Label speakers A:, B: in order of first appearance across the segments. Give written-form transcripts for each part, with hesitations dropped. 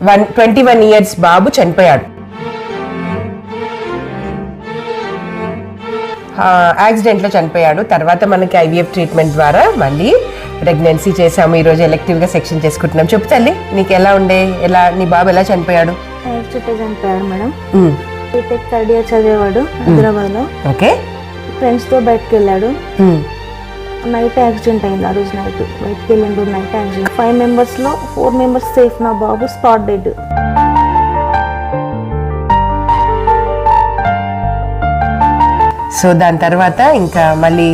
A: 21 years బాబు చనిపోయాడు. Accident లో చనిపోయాడు. తర్వాత మనకి IVF ట్రీట్మెంట్ ద్వారా మళ్ళీ ప్రెగ్నెన్సీ చేసాము. ఈ రోజు ఎలెక్టివ్ గా సెక్షన్ చేసుకుంటున్నాం. చెప్పు తల్లి, నీకు ఎలా ఉండే, నీ బాబు ఎలా చనిపోయాడు?
B: చనిపోయాడు మేడం. బీటెక్ 3rd year చదివేవాడు హైదరాబాద్ లో.
A: ఓకే.
B: ఫ్రెండ్స్ తో బయటకు వెళ్ళాడు. నైట్ యాక్సిడెంట్ అయింది. ఆ రోజు నైట్ బయటకు వెళ్ళిండు. Night accident. 5 members లో 4 members సేఫ్. నా బాబు స్పాట్ డెడ్.
A: సో దాని తర్వాత ఇంకా మళ్ళీ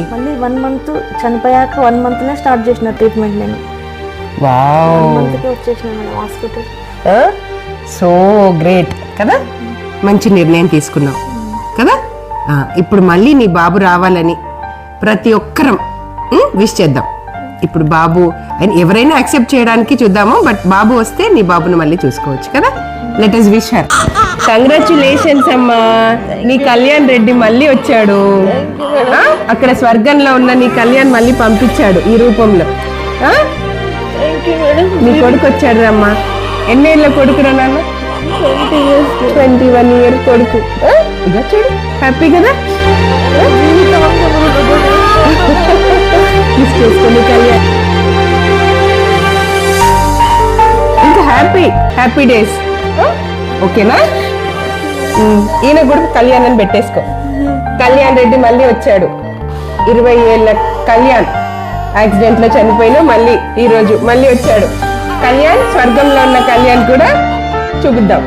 B: 1 month చనిపోయాక 1 month స్టార్ట్ చేసిన ట్రీట్మెంట్. నేను
A: వావ్
B: 1 month వచ్చేసిన మేడం హాస్పిటల్.
A: సో గ్రేట్ కదా, మంచి నిర్ణయం తీసుకున్నావు కదా. ఇప్పుడు మళ్ళీ నీ బాబు రావాలని ప్రతి ఒక్కరం విష్ చేద్దాం. ఇప్పుడు బాబు ఎవరైనా యాక్సెప్ట్ చేయడానికి చూద్దాము, బట్ బాబు వస్తే నీ బాబును మళ్ళీ చూసుకోవచ్చు కదా. Let us wish her. Congratulations అమ్మా, నీ కళ్యాణ్ రెడ్డి మళ్ళీ వచ్చాడు. అక్కడ స్వర్గంలో ఉన్న నీ కళ్యాణ్ మళ్ళీ పంపించాడు ఈ రూపంలో. నీ కొడుకు వచ్చాడు అమ్మా. ఎన్నేళ్ళ కొడుకురా నాన్న? 21 year కొడుకు. ఇక చూడు హ్యాపీ కదా. చేసుకోండి కళ్యాణ్. ఇంకా హ్యాపీ డేస్. ఓకేనా? ఈయన కూడా కళ్యాణ్ అని పెట్టేసుకో. కళ్యాణ్ రెడ్డి మళ్ళీ వచ్చాడు. 20 ఏళ్ళ కళ్యాణ్ యాక్సిడెంట్ లో చనిపోయిన మళ్ళీ ఈ రోజు మళ్ళీ వచ్చాడు. కళ్యాణ్, స్వర్గంలో ఉన్న కళ్యాణ్ కూడా చూపిద్దాం.